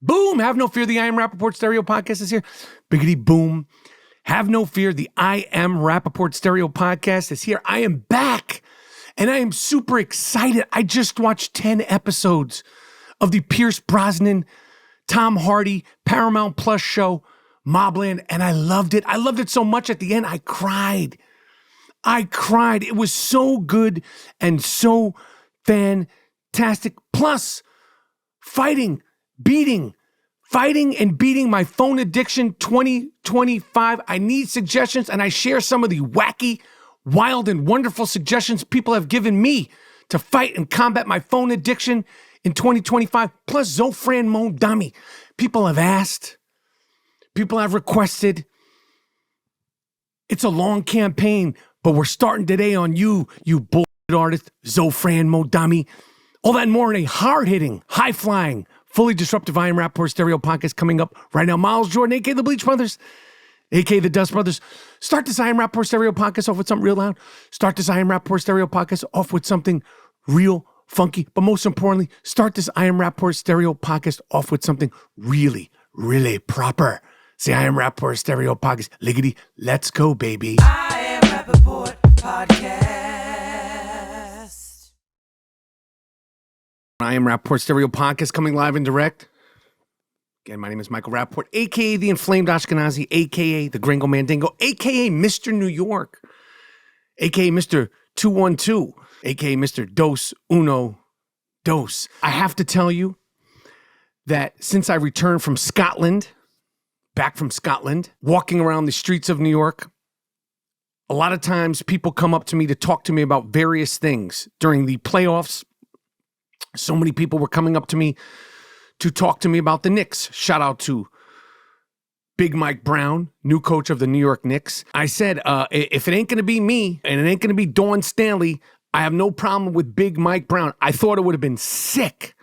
Boom! Have no fear, the I Am Rapaport Stereo Podcast is here. Biggity boom. Have no fear, the I Am Rapaport Stereo Podcast is here. I am back, and I am super excited. I just watched 10 episodes of the Pierce Brosnan, Tom Hardy, Paramount Plus show, Mobland, and I loved it. I loved it so much at the end, I cried. It was so good and so fantastic. Plus, fighting and beating my phone addiction 2025. I need suggestions, and I share some of the wacky, wild, and wonderful suggestions people have given me to fight and combat my phone addiction in 2025. Plus, Zohran Mamdani. People have asked. People have requested. It's a long campaign, but we're starting today on you bullshit artist, Zohran Mamdani. All that and more in a hard-hitting, high-flying, fully disruptive I Am Rapaport Stereo Podcast coming up right now. Miles Jordan, a.k.a. the Bleach Brothers, a.k.a. the Dust Brothers. Start this I Am Rapaport Stereo Podcast off with something real loud. Start this I Am Rapaport Stereo Podcast off with something real funky. But most importantly, start this I Am Rapaport Stereo Podcast off with something really, really proper. See, I Am Rapaport Stereo Podcast. Liggity, let's go, baby. I Am Rapaport Podcast. I Am Rapaport Stereo Podcast coming live and direct. Again, my name is Michael Rapaport, a.k.a. the Inflamed Ashkenazi, a.k.a. the Gringo Mandingo, a.k.a. Mr. New York, a.k.a. Mr. 212, a.k.a. Mr. Dos Uno Dos. I have to tell you that since I returned from Scotland, back from Scotland, walking around the streets of New York, a lot of times people come up to me to talk to me about various things. During the playoffs, so many people were coming up to me to talk to me about the Knicks. Shout out to Big Mike Brown, new coach of the New York Knicks. I said, if it ain't going to be me and it ain't going to be Dawn Stanley, I have no problem with Big Mike Brown. I thought it would have been sick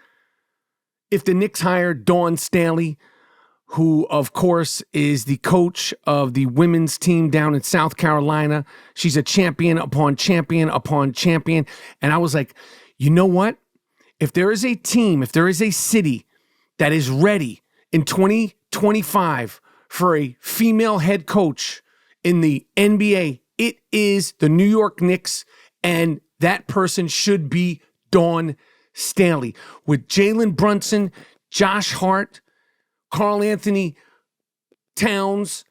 if the Knicks hired Dawn Stanley, who, of course, is the coach of the women's team down in South Carolina. She's a champion upon champion upon champion. And I was like, you know what? If there is a team, if there is a city that is ready in 2025 for a female head coach in the NBA, it is the New York Knicks, and that person should be Dawn Stanley. With Jalen Brunson, Josh Hart, Karl Anthony Towns,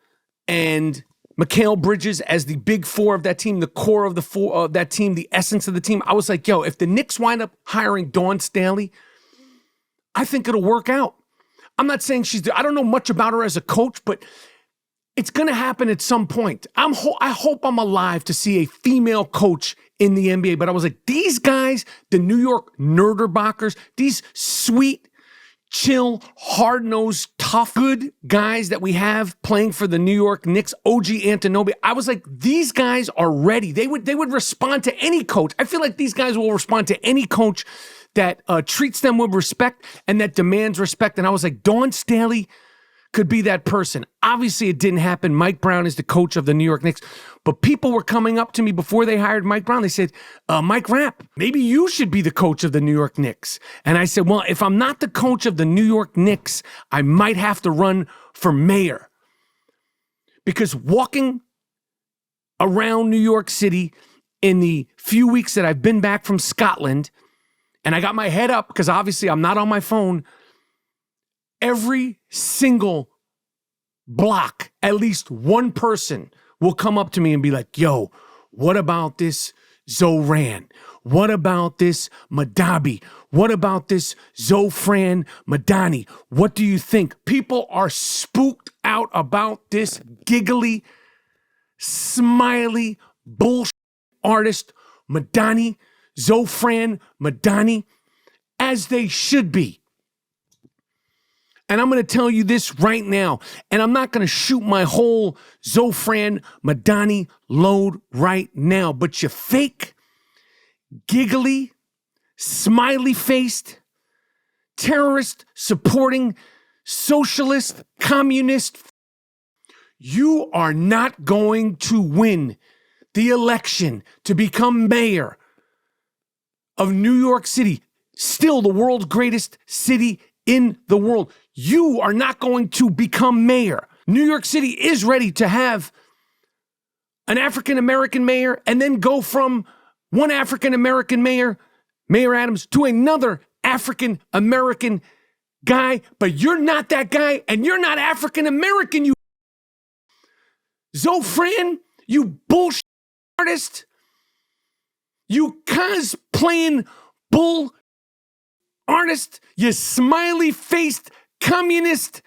and Mikal Bridges as the big four of that team, the core of the four of that team, the essence of the team. I was like, yo, if the Knicks wind up hiring Dawn Stanley, I think it'll work out. I'm not saying I don't know much about her as a coach, but it's going to happen at some point. I hope I'm alive to see a female coach in the NBA. But I was like, these guys, the New York Nerderbockers, these sweet, chill, hard-nosed, tough, good guys that we have playing for the New York Knicks, OG Anunoby. I was like, these guys are ready. They would respond to any coach. I feel like these guys will respond to any coach that treats them with respect and that demands respect. And I was like, Dawn Stanley could be that person. Obviously, it didn't happen. Mike Brown is the coach of the New York Knicks. But people were coming up to me before they hired Mike Brown. They said, Mike Rapp, maybe you should be the coach of the New York Knicks. And I said, well, if I'm not the coach of the New York Knicks, I might have to run for mayor. Because walking around New York City in the few weeks that I've been back from Scotland, and I got my head up because obviously I'm not on my phone, every single block, at least one person will come up to me and be like, yo, what about this Zohran? What about this Madabi? What about this Zohran Mamdani? What do you think? People are spooked out about this giggly, smiley, bullshit artist, Mamdani, Zohran Mamdani, as they should be. And I'm going to tell you this right now, and I'm not going to shoot my whole Zohran Mamdani load right now, but you fake, giggly, smiley-faced, terrorist-supporting, socialist, communist, you are not going to win the election to become mayor of New York City, still the world's greatest city in the world. you are not going to become mayor. New York City is ready to have an African-American mayor and then go from one African-American mayor, Mayor Adams, to another African-American guy, but you're not that guy and you're not African-American, you Zohran, you bullshit artist, you cosplaying bull artist, you smiley-faced communist,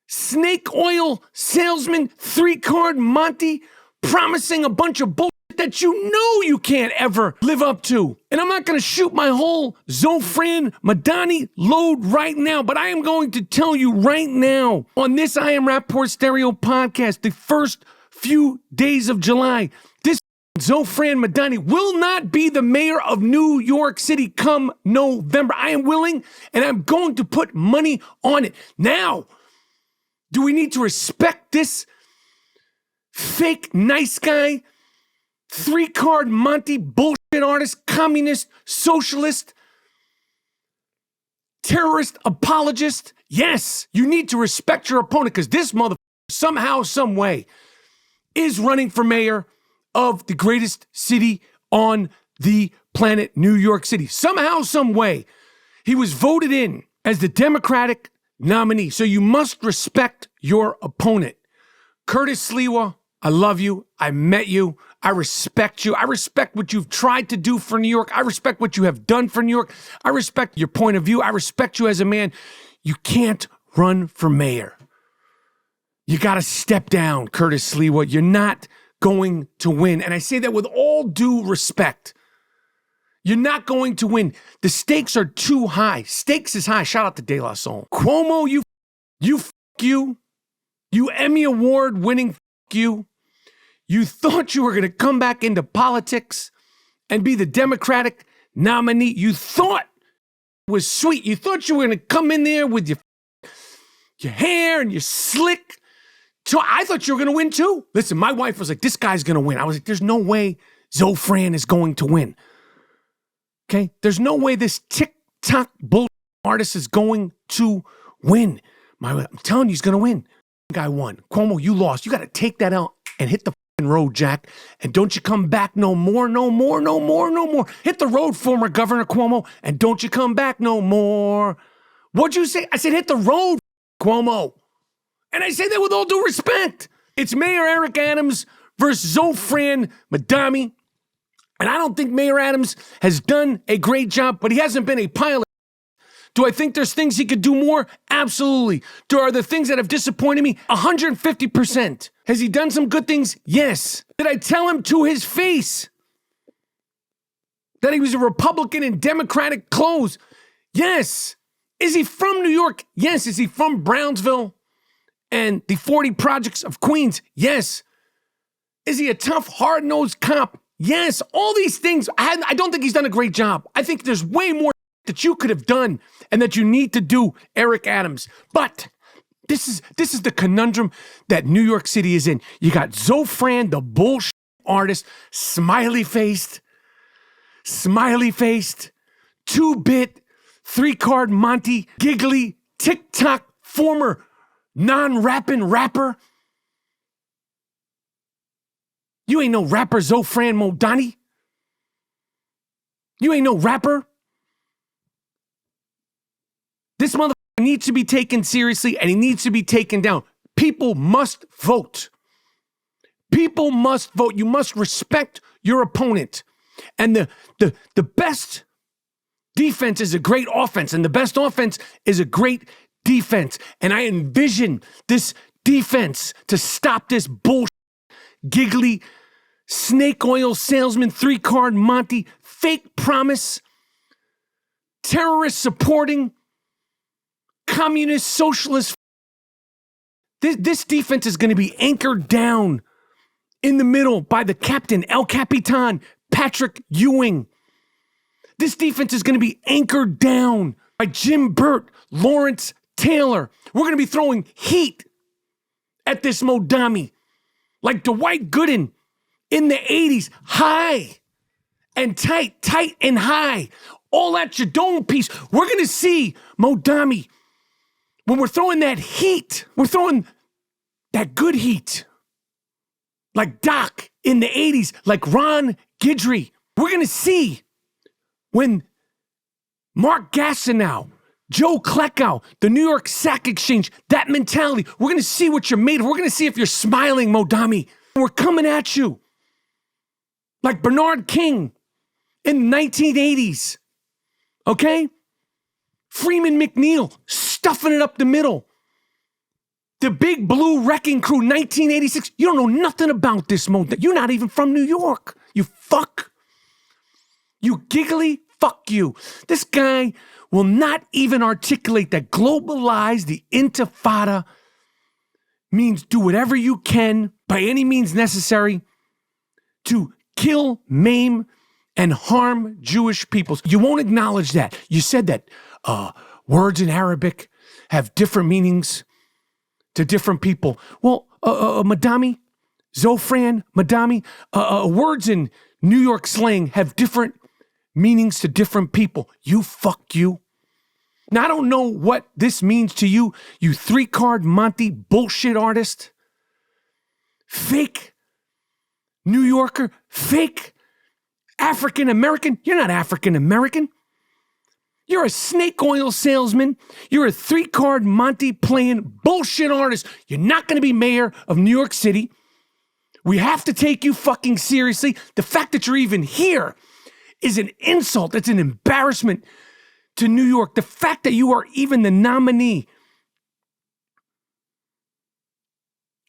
snake oil salesman, three-card Monty, promising a bunch of bullshit that you know you can't ever live up to. And I'm not going to shoot my whole Zohran Mamdani load right now, but I am going to tell you right now on this I Am Rapaport Stereo podcast, the first few days of July, this Zohran Mamdani will not be the mayor of New York City come November. I am willing and I'm going to put money on it. Now, do we need to respect this fake nice guy, three-card Monty bullshit artist, communist, socialist, terrorist apologist? Yes, you need to respect your opponent because this motherfucker somehow, some way is running for mayor of the greatest city on the planet, New York City. Somehow, some way, he was voted in as the Democratic nominee. So you must respect your opponent. Curtis Sliwa, I love you. I met you. I respect you. I respect what you've tried to do for New York. I respect what you have done for New York. I respect your point of view. I respect you as a man. You can't run for mayor. You got to step down, Curtis Sliwa. You're not going to win. And I say that with all due respect. You're not going to win. The stakes are too high. Stakes is high. Shout out to De La Soul. Cuomo, you Emmy Award winning you. You thought you were going to come back into politics and be the Democratic nominee. You thought it was sweet. You thought you were going to come in there with your hair and your slick. So I thought you were going to win too. Listen, my wife was like, this guy's going to win. I was like, there's no way Zohran is going to win. Okay? There's no way this TikTok bull artist is going to win. I'm telling you, he's going to win. Guy won. Cuomo, you lost. You got to take that out and hit the road, Jack. And don't you come back no more. Hit the road, former Governor Cuomo, and don't you come back no more. What'd you say? I said hit the road, Cuomo. And I say that with all due respect. It's Mayor Eric Adams versus Zohran Mamdani. And I don't think Mayor Adams has done a great job, but he hasn't been a pilot. Do I think there's things he could do more? Absolutely. Are there things that have disappointed me? 150%. Has he done some good things? Yes. Did I tell him to his face that he was a Republican in Democratic clothes? Yes. Is he from New York? Yes. Is he from Brownsville and the 40 projects of Queens? Yes. Is he a tough, hard-nosed cop? Yes. All these things. I don't think he's done a great job. I think there's way more that you could have done and that you need to do, Eric Adams. But this is the conundrum that New York City is in. You got Zohran, the bullshit artist, smiley-faced, two-bit, three-card Monty, giggly, TikTok, former non-rapping rapper. You ain't no rapper, Zohran Mamdani. You ain't no rapper. This motherfucker needs to be taken seriously and he needs to be taken down. People must vote. People must vote. You must respect your opponent. And the best defense is a great offense, and the best offense is a great defense. And I envision this defense to stop this bullshit, giggly, snake oil salesman, three-card Monty, fake promise, terrorist supporting, communist, socialist. This defense is going to be anchored down in the middle by the captain, El Capitan, Patrick Ewing. This defense is going to be anchored down by Jim Burt, Lawrence Taylor. We're going to be throwing heat at this Mamdani like Dwight Gooden in the 80s, high and tight and high, all at your dome piece. We're going to see Mamdani when we're throwing that heat, we're throwing that good heat. Like Doc in the 80s, like Ron Guidry. We're going to see when Mark Gastineau, Joe Kleckow, the New York Sack Exchange, that mentality, we're going to see what you're made of. We're going to see if you're smiling, Mamdani. We're coming at you like Bernard King in the 1980s. Okay? Freeman McNeil, stuffing it up the middle. The Big Blue Wrecking Crew, 1986. You don't know nothing about this, You're not even from New York. You fuck. You giggly fuck you. This guy will not even articulate that globalize the intifada means do whatever you can by any means necessary to kill, maim, and harm Jewish peoples. You won't acknowledge that. You said that words in Arabic have different meanings to different people. Well, Madami, Zohran Mamdani, words in New York slang have different meanings to different people. You fuck you. Now, I don't know what this means to you, you three-card Monty bullshit artist. Fake New Yorker, fake African-American. You're not African-American. You're a snake oil salesman. You're a three-card Monty playing bullshit artist. You're not going to be mayor of New York City. We have to take you fucking seriously. The fact that you're even here is an insult. It's an embarrassment to New York. The fact that you are even the nominee.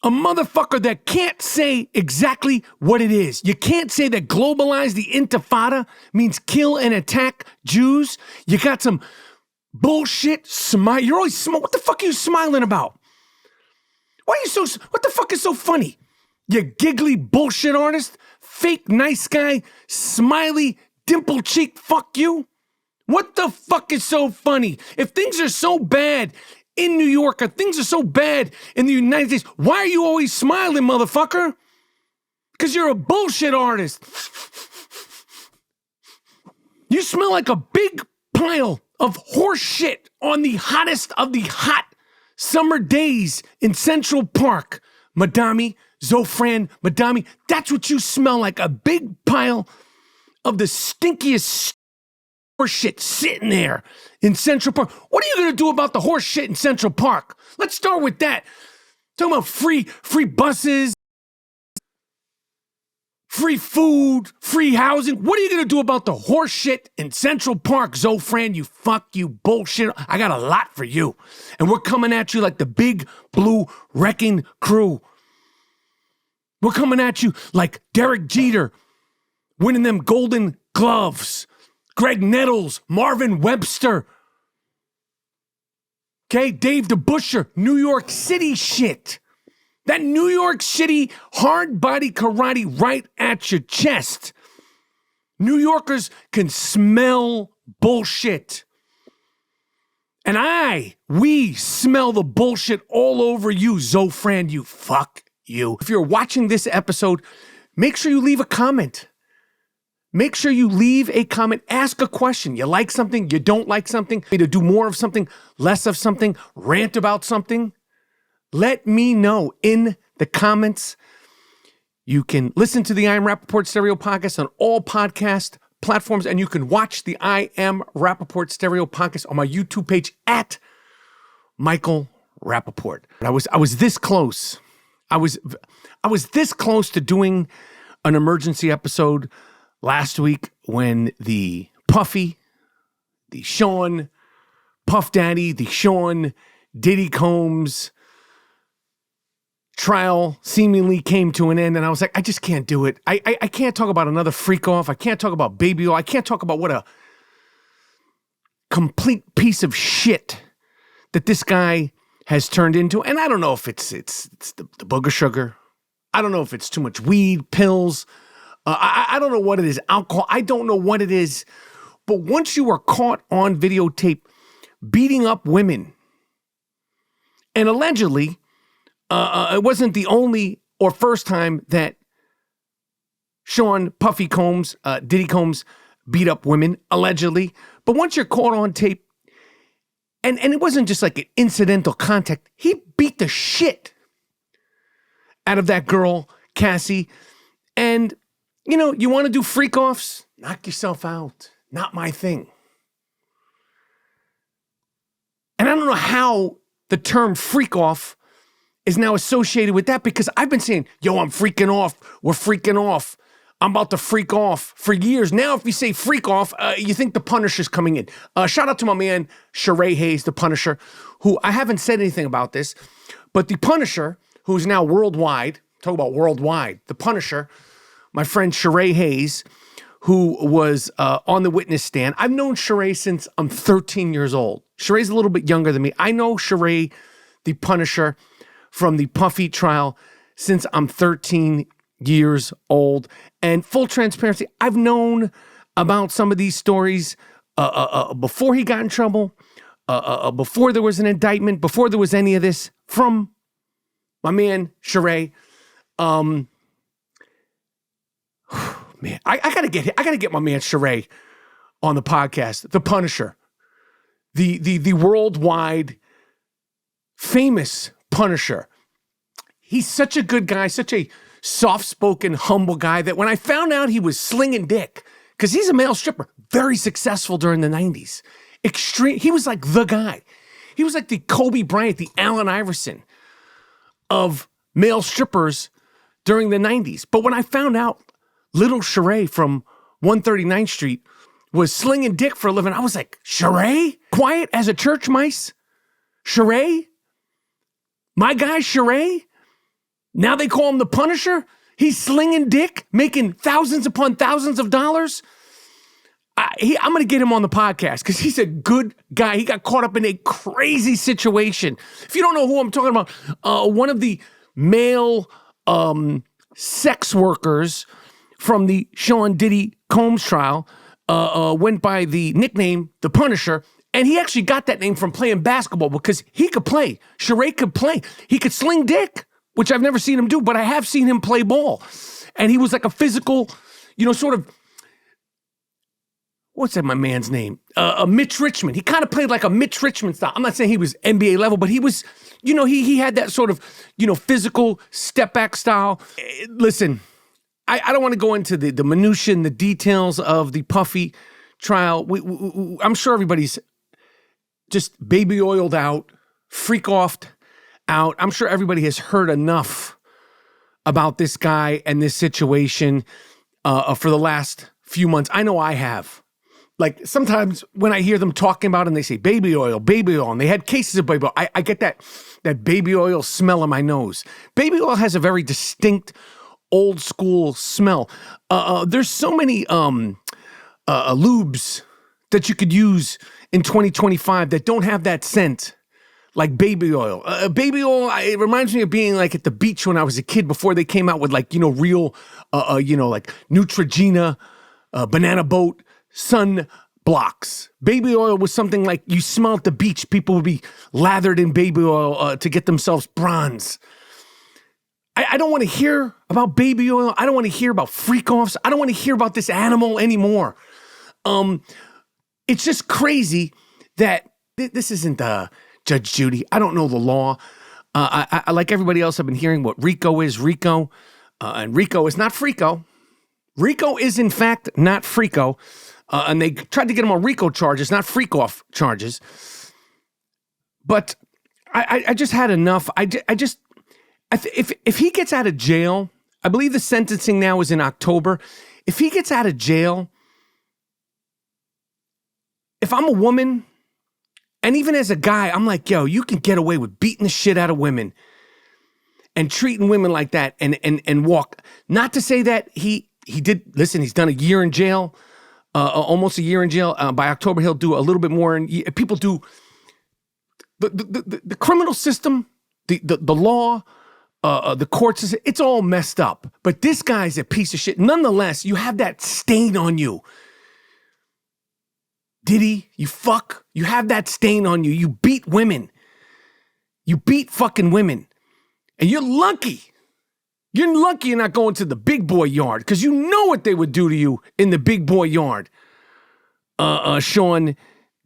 A motherfucker that can't say exactly what it is. You can't say that globalize the intifada means kill and attack Jews. You got some bullshit smile. You're always smile. What the fuck are you smiling about? Why are you so, what the fuck is so funny? You giggly bullshit artist, fake nice guy, smiley, dimple cheek, fuck you. What the fuck is so funny? If things are so bad in New York, or things are so bad in the United States, why are you always smiling, motherfucker? Because you're a bullshit artist. You smell like a big pile of horse shit on the hottest of the hot summer days in Central Park. Mamdani, Zohran Mamdani, that's what you smell like, a big pile of the stinkiest horse shit sitting there in Central Park. What are you going to do about the horse shit in Central Park? Let's start with that. Talking about free buses, free food, free housing. What are you going to do about the horse shit in Central Park, Zohran? You fuck, you bullshit. I got a lot for you. And we're coming at you like the Big Blue Wrecking Crew. We're coming at you like Derek Jeter winning them Golden Gloves. Greg Nettles, Marvin Webster. Okay, Dave DeBuscher, New York City shit. That New York City hard body karate right at your chest. New Yorkers can smell bullshit. And we smell the bullshit all over you, Zohran, you fuck you. If you're watching this episode, make sure you leave a comment. Make sure you leave a comment, ask a question. You like something, you don't like something, to do more of something, less of something, rant about something. Let me know in the comments. You can listen to the I Am Rapaport Stereo Podcast on all podcast platforms, and you can watch the I Am Rapaport Stereo Podcast on my YouTube page at Michael Rapaport. I was this close. I was this close to doing an emergency episode last week when the Puffy, the Sean Puff Daddy, the Sean Diddy Combs trial seemingly came to an end, and I was like, I just can't do it. I can't talk about another freak off. I can't talk about Baby O. I can't talk about what a complete piece of shit that this guy has turned into. And I don't know if it's the booger sugar. I don't know if it's too much weed, pills. I don't know what it is, alcohol. I don't know what it is. But once you are caught on videotape beating up women, and allegedly, it wasn't the only or first time that Sean Puffy Combs, Diddy Combs, beat up women, allegedly. But once you're caught on tape And it wasn't just like an incidental contact. He beat the shit out of that girl, Cassie. And, you know, you want to do freak-offs? Knock yourself out. Not my thing. And I don't know how the term freak-off is now associated with that, because I've been saying, yo, I'm freaking off. We're freaking off. I'm about to freak off for years. Now, if you say freak off, you think the Punisher's coming in. Shout out to my man, Sheree Hayes, the Punisher, who I haven't said anything about this, but the Punisher, who's now worldwide, talk about worldwide, the Punisher, my friend Sheree Hayes, who was on the witness stand. I've known Sheree since I'm 13 years old. Sheree's a little bit younger than me. I know Sheree, the Punisher, from the Puffy trial since I'm 13 years old. And full transparency, I've known about some of these stories before he got in trouble, before there was an indictment, before there was any of this, from my man Sheree. Man, I gotta get my man Sheree on the podcast. The Punisher, the worldwide famous Punisher. He's such a good guy, such a soft-spoken, humble guy, that when I found out he was slinging dick, because he's a male stripper, very successful during the 90s. Extreme. He was like the guy. He was like the Kobe Bryant, the Allen Iverson of male strippers during the 90s. But when I found out little Sheree from 139th Street was slinging dick for a living, I was like, Sheree? Quiet as a church mice? Sheree? My guy Sheree? Now they call him the Punisher? He's slinging dick, making thousands upon thousands of dollars? I'm going to get him on the podcast because he's a good guy. He got caught up in a crazy situation. If you don't know who I'm talking about, one of the male sex workers from the Sean Diddy Combs trial went by the nickname The Punisher. And he actually got that name from playing basketball because he could play. Sheree could play. He could sling dick, which I've never seen him do, but I have seen him play ball. And he was like a physical, you know, sort of, what's that my man's name? Mitch Richmond. He kind of played like a Mitch Richmond style. I'm not saying he was NBA level, but he was, you know, he had that sort of, you know, physical step back style. Listen, I don't want to go into the minutiae and the details of the Puffy trial. I'm sure everybody's just baby oiled out, freak offed out. I'm sure everybody has heard enough about this guy and this situation for the last few months. I know I have. Like, sometimes when I hear them talking about it and they say baby oil, and they had cases of baby oil, I get that baby oil smell in my nose. Baby oil has a very distinct old school smell. There's so many lubes that you could use in 2025 that don't have that scent, like baby oil. Baby oil, it reminds me of being like at the beach when I was a kid before they came out with, like, you know, real, you know, like Neutrogena, Banana Boat, sun blocks. Baby oil was something like you smell at the beach. People would be lathered in baby oil to get themselves bronze. I don't want to hear about baby oil. I don't want to hear about freak-offs. I don't want to hear about this animal anymore. It's just crazy that this isn't Judge Judy. I don't know the law. I like everybody else, I've been hearing what RICO is. RICO. And RICO is not FRICO. RICO is, in fact, not FRICO. And they tried to get him on RICO charges, not freak-off charges. But I just had enough. If he gets out of jail, I believe the sentencing now is in October. If he gets out of jail, if I'm a woman, and even as a guy, I'm like, yo, you can get away with beating the shit out of women and treating women like that and walk. Not to say that he did, listen, he's done a year in jail, almost a year in jail. By October, he'll do a little bit more. And people do, the criminal system, the law, the courts, it's all messed up. But this guy's a piece of shit. Nonetheless, you have that stain on you. Diddy, you fuck. You have that stain on you. You beat women. You beat fucking women. And you're lucky. You're lucky you're not going to the big boy yard, because you know what they would do to you in the big boy yard. Sean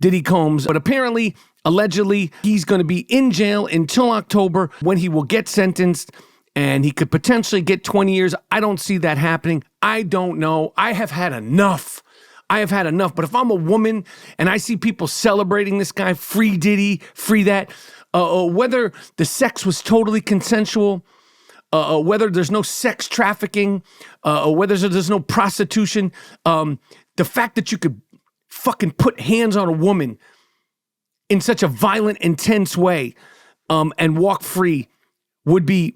Diddy Combs. But apparently, allegedly, he's going to be in jail until October when he will get sentenced, and he could potentially get 20 years. I don't see that happening. I don't know. I have had enough. But if I'm a woman and I see people celebrating this guy, free Diddy, free that, whether the sex was totally consensual, whether there's no sex trafficking, whether there's no prostitution, the fact that you could fucking put hands on a woman in such a violent, intense way, and walk free would be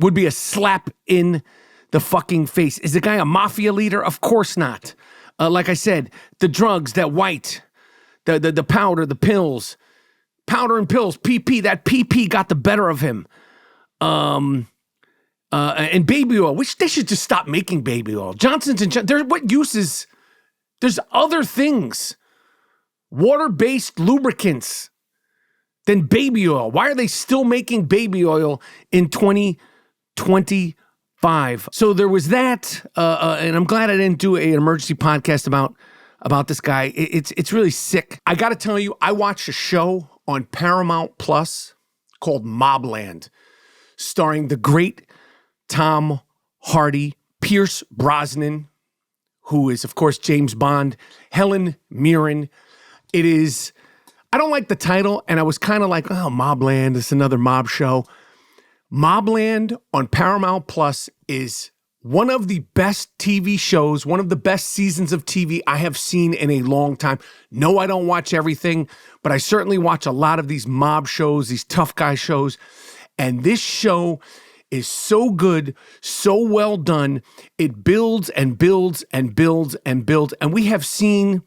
a slap in the fucking face. Is the guy a mafia leader? Of course not. Like I said, the drugs, that white, the powder, the pills, powder and pills, PP, that PP got the better of him. And baby oil, which they should just stop making baby oil. Johnson's and Johnson, what uses? There's other things. Water-based lubricants than baby oil. Why are they still making baby oil in 2025? So there was that, and I'm glad I didn't do an emergency podcast about this guy. It's really sick. I got to tell you, I watched a show on Paramount Plus called Mobland, starring the great Tom Hardy, Pierce Brosnan, who is, of course, James Bond, Helen Mirren. It is, I don't like the title, and I was kind of like, oh, Mobland, it's another mob show. Mobland on Paramount Plus is one of the best TV shows, one of the best seasons of TV I have seen in a long time. No, I don't watch everything, but I certainly watch a lot of these mob shows, these tough guy shows. And this show is so good, so well done. It builds and builds and builds and builds. And we have seen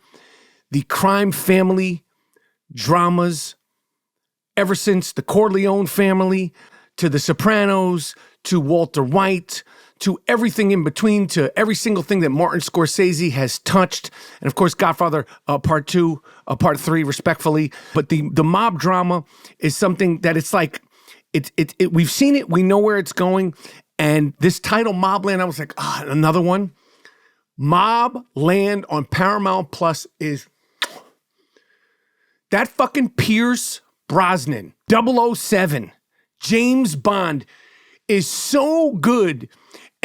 the crime family dramas ever since the Corleone family, to the Sopranos, to Walter White, to everything in between, to every single thing that Martin Scorsese has touched. And of course, Godfather Part 2, Part 3, respectfully. But the mob drama is something that it's like, we've seen it, we know where it's going. And this title, Mobland, I was like, another one. Mobland on Paramount Plus is that fucking Pierce Brosnan, 007, James Bond is so good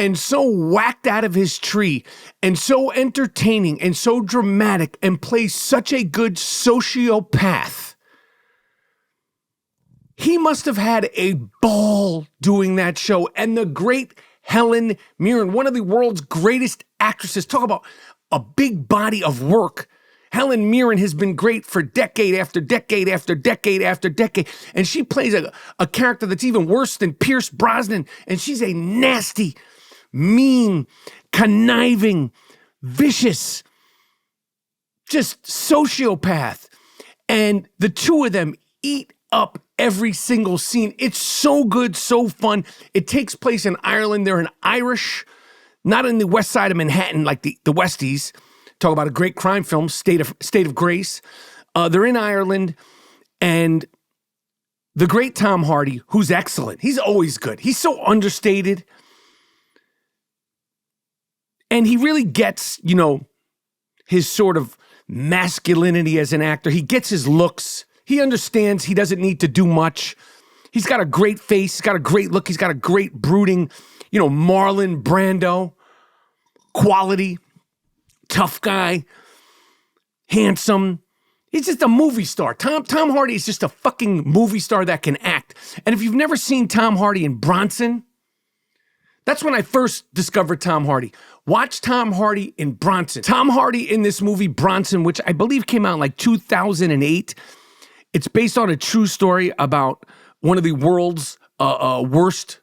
and so whacked out of his tree and so entertaining and so dramatic and plays such a good sociopath. He must have had a ball doing that show. And the great Helen Mirren, one of the world's greatest actresses, talk about a big body of work. Helen Mirren has been great for decade after decade after decade after decade. And she plays a character that's even worse than Pierce Brosnan. And she's a nasty, mean, conniving, vicious, just sociopath. And the two of them eat up every single scene. It's so good, so fun. It takes place in Ireland. They're an Irish, not in the west side of Manhattan like the Westies. Talk about a great crime film, State of Grace. They're in Ireland, and the great Tom Hardy, who's excellent. He's always good. He's so understated. And he really gets, his sort of masculinity as an actor. He gets his looks. He understands he doesn't need to do much. He's got a great face. He's got a great look. He's got a great brooding, Marlon Brando quality. Tough guy, handsome. He's just a movie star. Tom Hardy is just a fucking movie star that can act. And if you've never seen Tom Hardy in Bronson, that's when I first discovered Tom Hardy. Watch Tom Hardy in Bronson. Tom Hardy in this movie, Bronson, which I believe came out in like 2008. It's based on a true story about one of the world's worst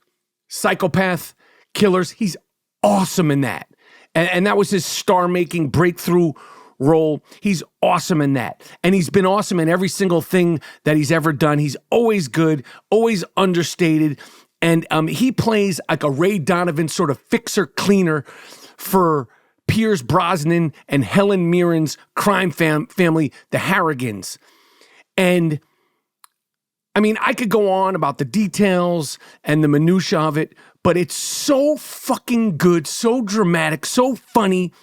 psychopath killers. He's awesome in that. And that was his star-making breakthrough role. He's awesome in that. And he's been awesome in every single thing that he's ever done. He's always good, always understated. And he plays like a Ray Donovan sort of fixer-cleaner for Pierce Brosnan and Helen Mirren's crime family, the Harrigans. And I could go on about the details and the minutia of it, but it's so fucking good, so dramatic, so funny.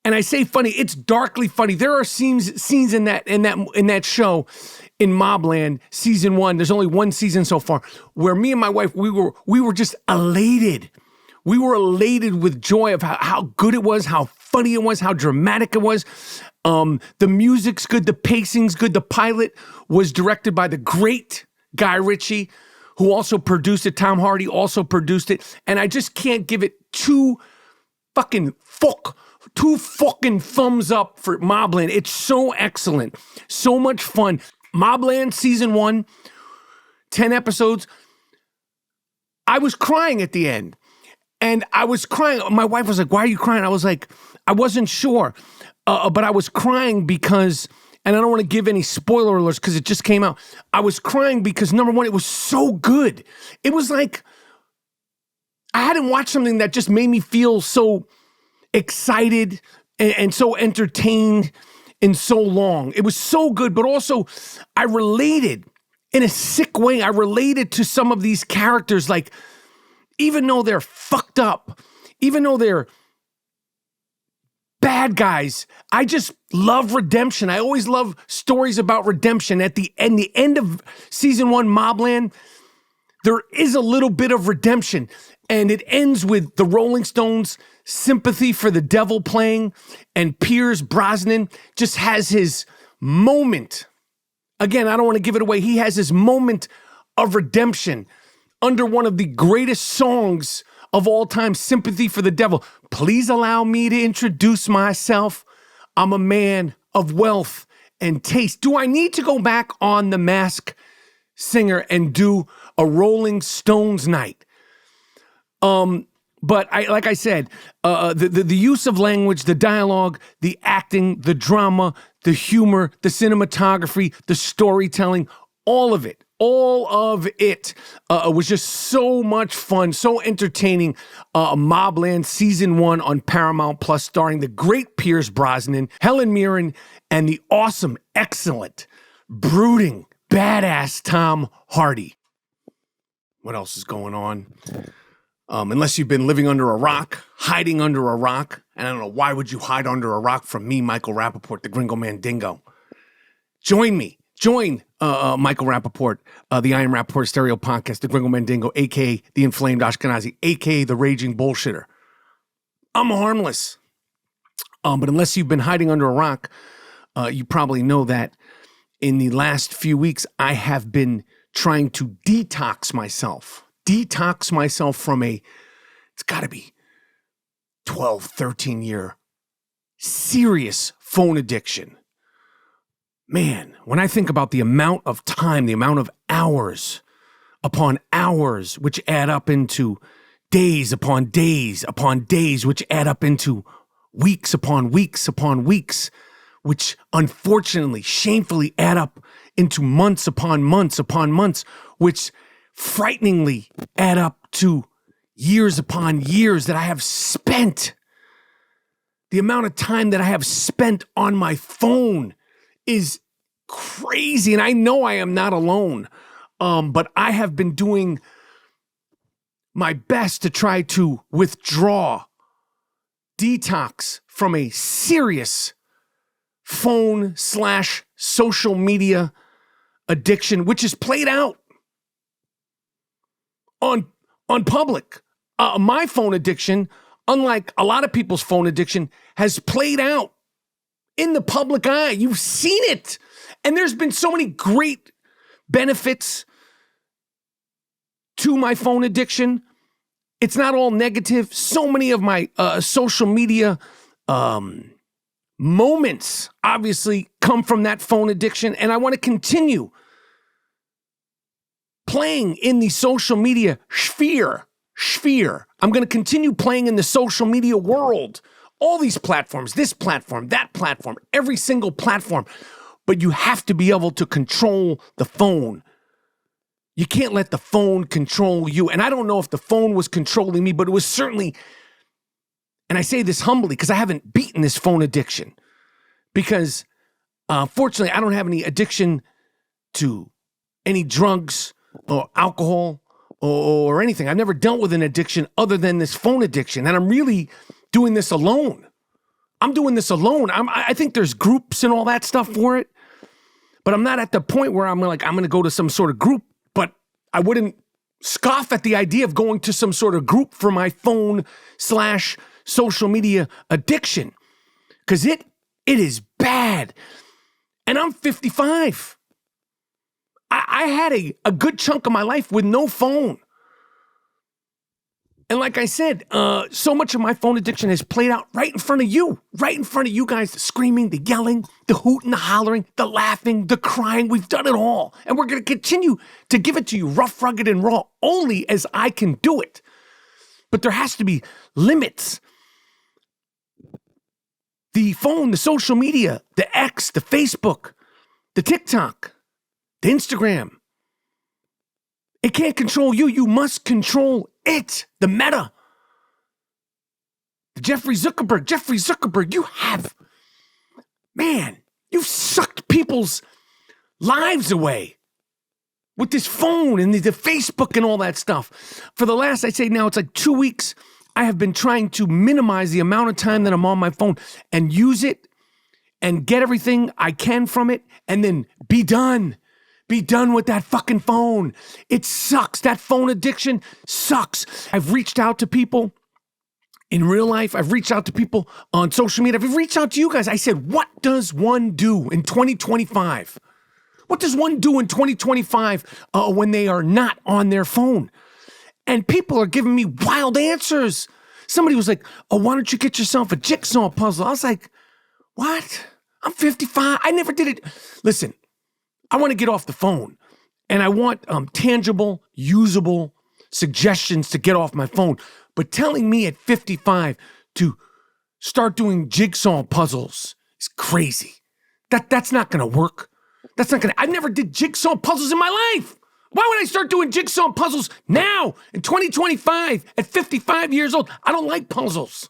And I say funny, it's darkly funny. There are scenes in that show, in Mobland season 1. There's only one season so far, where me and my wife, we were just elated. We were elated with joy of how good it was, how funny it was, how dramatic it was. The music's good, the pacing's good. The pilot was directed by the great Guy Ritchie, who also produced it. Tom Hardy also produced it. And I just can't give it two fucking thumbs up for Mobland. It's so excellent. So much fun. Mobland season 1, 10 episodes. I was crying at the end. And I was crying. My wife was like, "Why are you crying?" I was like, I wasn't sure. But I was crying because, and I don't want to give any spoiler alerts because it just came out. I was crying because, number one, it was so good. It was like, I hadn't watched something that just made me feel so excited and so entertained in so long. It was so good, but also I related in a sick way. I related to some of these characters, like, even though they're fucked up, even though they're bad guys, I just love redemption. I always love stories about redemption. At the end of season 1, Mobland, there is a little bit of redemption. And it ends with the Rolling Stones' Sympathy for the Devil playing, and Pierce Brosnan just has his moment. Again, I don't want to give it away. He has his moment of redemption under one of the greatest songs of all time, Sympathy for the Devil. Please allow me to introduce myself. I'm a man of wealth and taste. Do I need to go back on The Masked Singer and do a Rolling Stones night? But like I said, the use of language, the dialogue, the acting, the drama, the humor, the cinematography, the storytelling, all of it was just so much fun, so entertaining. Mobland season 1 on Paramount Plus, starring the great Pierce Brosnan, Helen Mirren, and the awesome, excellent, brooding, badass Tom Hardy. What else is going on? Unless you've been living under a rock, hiding under a rock, and I don't know, why would you hide under a rock from me, Michael Rapaport, the Gringo Mandingo? Join Michael Rapaport, the I Am RAPAPORT stereo podcast, the Gringo Mandingo, a.k.a. the Inflamed Ashkenazi, a.k.a. the Raging Bullshitter. I'm harmless. But unless you've been hiding under a rock, you probably know that in the last few weeks, I have been trying to detox myself from it's got to be 12, 13 year serious phone addiction. Man, when I think about the amount of time, the amount of hours upon hours, which add up into days upon days upon days, which add up into weeks upon weeks upon weeks, which unfortunately, shamefully add up into months upon months upon months, which frighteningly add up to years upon years that I have spent. The amount of time that I have spent on my phone is crazy. And I know I am not alone. But I have been doing my best to try to withdraw, detox from a serious phone/social media addiction, which is played out on public. My phone addiction, unlike a lot of people's phone addiction, has played out in the public eye. You've seen it. And there's been so many great benefits to my phone addiction. It's not all negative. So many of my social media moments obviously come from that phone addiction. And I want to continue playing in the social media sphere. I'm going to continue playing in the social media world. All these platforms, this platform, that platform, every single platform. But you have to be able to control the phone. You can't let the phone control you. And I don't know if the phone was controlling me, but it was certainly, and I say this humbly because I haven't beaten this phone addiction. Because fortunately, I don't have any addiction to any drugs or alcohol or anything. I've never dealt with an addiction other than this phone addiction. And I'm really doing this alone. I'm doing this alone. I think there's groups and all that stuff for it, but I'm not at the point where I'm like, I'm going to go to some sort of group, but I wouldn't scoff at the idea of going to some sort of group for my phone/social media addiction, because it is bad. And I'm 55. I had a good chunk of my life with no phone. And like I said, so much of my phone addiction has played out right in front of you guys, the screaming, the yelling, the hooting, the hollering, the laughing, the crying. We've done it all. And we're going to continue to give it to you rough, rugged, and raw only as I can do it. But there has to be limits. The phone, the social media, the X, the Facebook, the TikTok, the Instagram. It can't control you. You must control it. The meta. Jeffrey Zuckerberg, you've sucked people's lives away with this phone and the Facebook and all that stuff. For the last, I'd say now it's like 2 weeks, I have been trying to minimize the amount of time that I'm on my phone and use it and get everything I can from it and then be done. Be done with that fucking phone. It sucks. That phone addiction sucks. I've reached out to people in real life. I've reached out to people on social media. I've reached out to you guys. I said, what does one do in 2025? What does one do in 2025 when they are not on their phone? And people are giving me wild answers. Somebody was like, oh, why don't you get yourself a jigsaw puzzle? I was like, what? I'm 55. I never did it. Listen, I want to get off the phone, and I want tangible, usable suggestions to get off my phone. But telling me at 55 to start doing jigsaw puzzles is crazy. That's not going to work. I never did jigsaw puzzles in my life. Why would I start doing jigsaw puzzles now in 2025 at 55 years old? I don't like puzzles.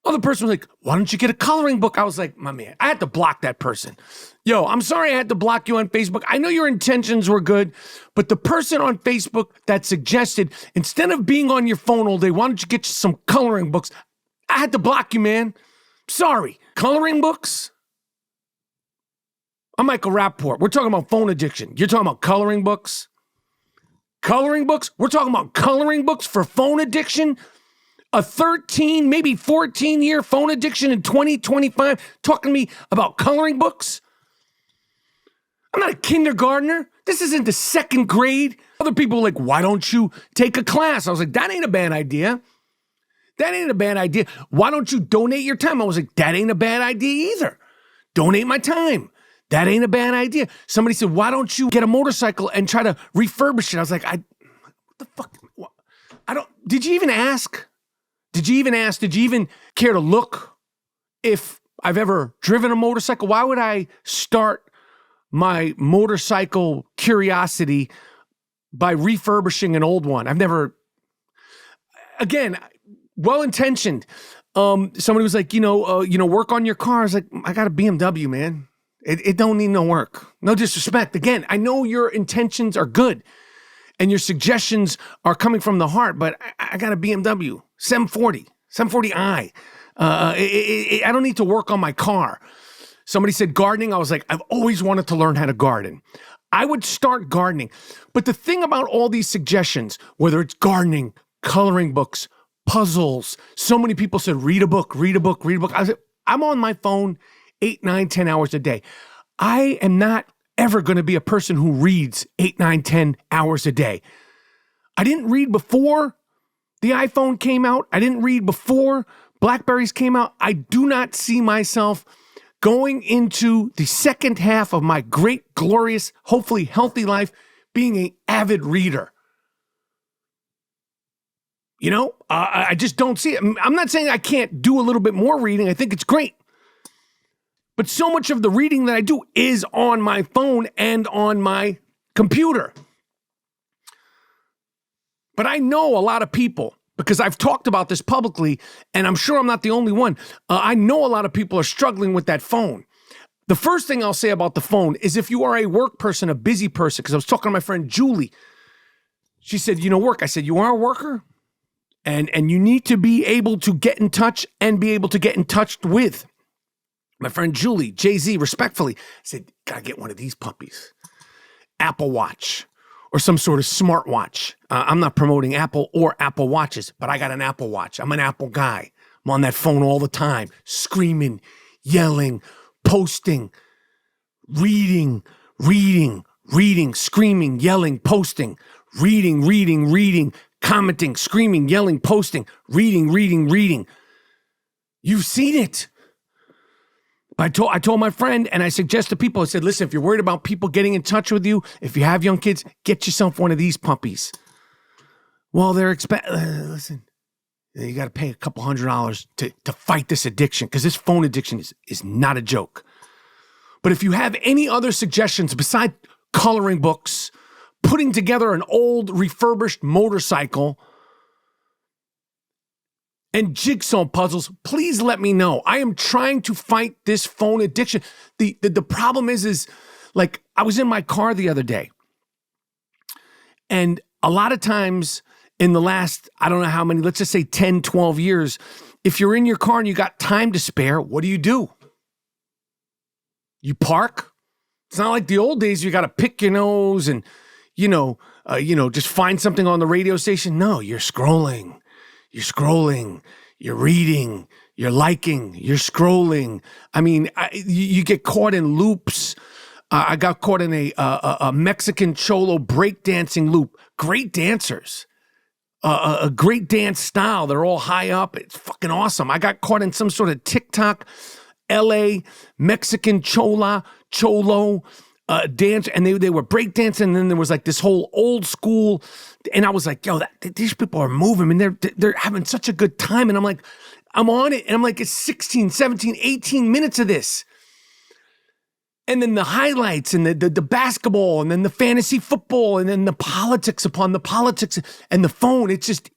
Other person was like, why don't you get a coloring book? I was like, my man, I had to block that person. Yo, I'm sorry I had to block you on Facebook. I know your intentions were good, but the person on Facebook that suggested, instead of being on your phone all day, why don't you get you some coloring books? I had to block you, man. Sorry. Coloring books? I'm Michael Rapaport. We're talking about phone addiction. You're talking about coloring books? Coloring books? We're talking about coloring books for phone addiction? A 13, maybe 14-year phone addiction in 2025, talking to me about coloring books? I'm not a kindergartner. This isn't the second grade. Other people were like, why don't you take a class? I was like, that ain't a bad idea. Why don't you donate your time? I was like, that ain't a bad idea either. Donate my time. That ain't a bad idea. Somebody said, why don't you get a motorcycle and try to refurbish it? I was like, what the fuck? Did you even ask? Did you even care to look if I've ever driven a motorcycle? Why would I start my motorcycle curiosity by refurbishing an old one? I've never, again, well-intentioned. Somebody was like, work on your car. I was like, I got a BMW, man. It don't need no work. No disrespect. Again, I know your intentions are good and your suggestions are coming from the heart, but I got a BMW, 740i. I don't need to work on my car. Somebody said gardening. I was like, I've always wanted to learn how to garden. I would start gardening. But the thing about all these suggestions, whether it's gardening, coloring books, puzzles, so many people said, read a book. I said, I'm on my phone 8, 9, 10 hours a day. I am not ever going to be a person who reads 8, 9, 10 hours a day. I didn't read before the iPhone came out. I didn't read before Blackberries came out. I do not see myself going into the second half of my great, glorious, hopefully healthy life being an avid reader. I just don't see it. I'm not saying I can't do a little bit more reading. I think it's great. But so much of the reading that I do is on my phone and on my computer. But I know a lot of people, because I've talked about this publicly, and I'm sure I'm not the only one. I know a lot of people are struggling with that phone. The first thing I'll say about the phone is if you are a work person, a busy person, because I was talking to my friend Julie. She said, work. I said, you are a worker? And you need to be able to get in touch and be able to get in touch with. My friend Julie, Jay-Z, respectfully, said, gotta get one of these puppies. Apple Watch or some sort of smartwatch. I'm not promoting Apple or Apple Watches, but I got an Apple Watch. I'm an Apple guy. I'm on that phone all the time, screaming, yelling, posting, reading, screaming, yelling, posting, reading, commenting, screaming, yelling, posting, reading. You've seen it. I told my friend, and I suggest to people, I said, listen, if you're worried about people getting in touch with you, if you have young kids, get yourself one of these puppies. Well, they're listen, you got to pay a couple $100 to fight this addiction, because this phone addiction is not a joke. But if you have any other suggestions besides coloring books, putting together an old refurbished motorcycle, and jigsaw puzzles, please let me know. I am trying to fight this phone addiction. The problem is like, I was in my car the other day, and a lot of times in the last, I don't know how many, let's just say 10, 12 years, if you're in your car and you got time to spare, what do? You park. It's not like the old days, you got to pick your nose and, just find something on the radio station. No, you're scrolling, you're reading, you're liking, you're scrolling. I mean, you get caught in loops. I got caught in a Mexican cholo breakdancing loop. Great dancers, a great dance style. They're all high up. It's fucking awesome. I got caught in some sort of TikTok, LA, Mexican cholo dance, and they were breakdancing, and then there was like this whole old school, and I was like, yo, these people are moving, and they're having such a good time, and I'm like, I'm on it, and I'm like, it's 16, 17, 18 minutes of this. And then the highlights, and the basketball, and then the fantasy football, and then the politics upon the politics, and the phone. It's just,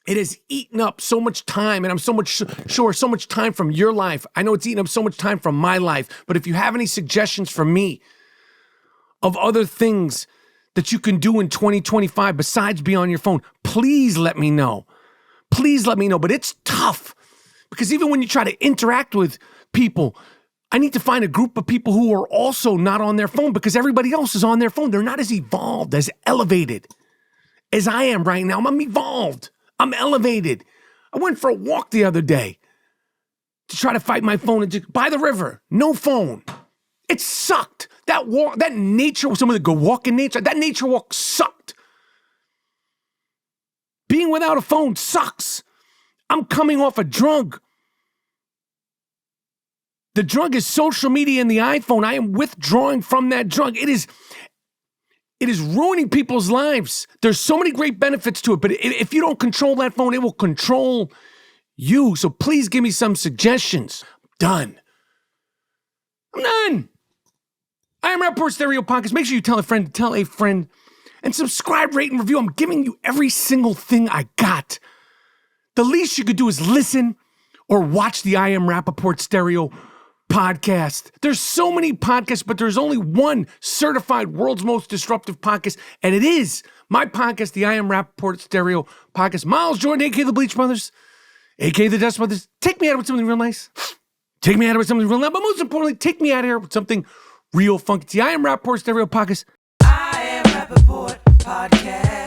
it has eaten up so much time, and I'm so much time from your life. I know it's eaten up so much time from my life, but if you have any suggestions for me of other things that you can do in 2025 besides be on your phone, please let me know. Please let me know. But it's tough, because even when you try to interact with people, I need to find a group of people who are also not on their phone, because everybody else is on their phone. They're not as evolved, as elevated as I am right now. I'm evolved. I'm elevated. I went for a walk the other day to try to fight my phone by the river. No phone. It sucked. That walk, that nature, some of the go walk in nature, that nature walk sucked. Being without a phone sucks. I'm coming off a drug. The drug is social media and the iPhone. I am withdrawing from that drug. It is ruining people's lives. There's so many great benefits to it, but if you don't control that phone, it will control you. So please give me some suggestions. I'm done. I Am Rapaport Stereo Podcast. Make sure you tell a friend, and subscribe, rate, and review. I'm giving you every single thing I got. The least you could do is listen or watch the I Am Rapaport Stereo Podcast. There's so many podcasts, but there's only one certified world's most disruptive podcast, and it is my podcast, the I Am Rapaport Stereo Podcast. Miles Jordan, a.k.a. the Bleach Brothers, a.k.a. the Dust Brothers. Take me out with something real nice. Take me out with something real loud, but most importantly, take me out of here with something real funky. It's the I Am Rapaport Stereo Podcast. I Am Rapaport Podcast.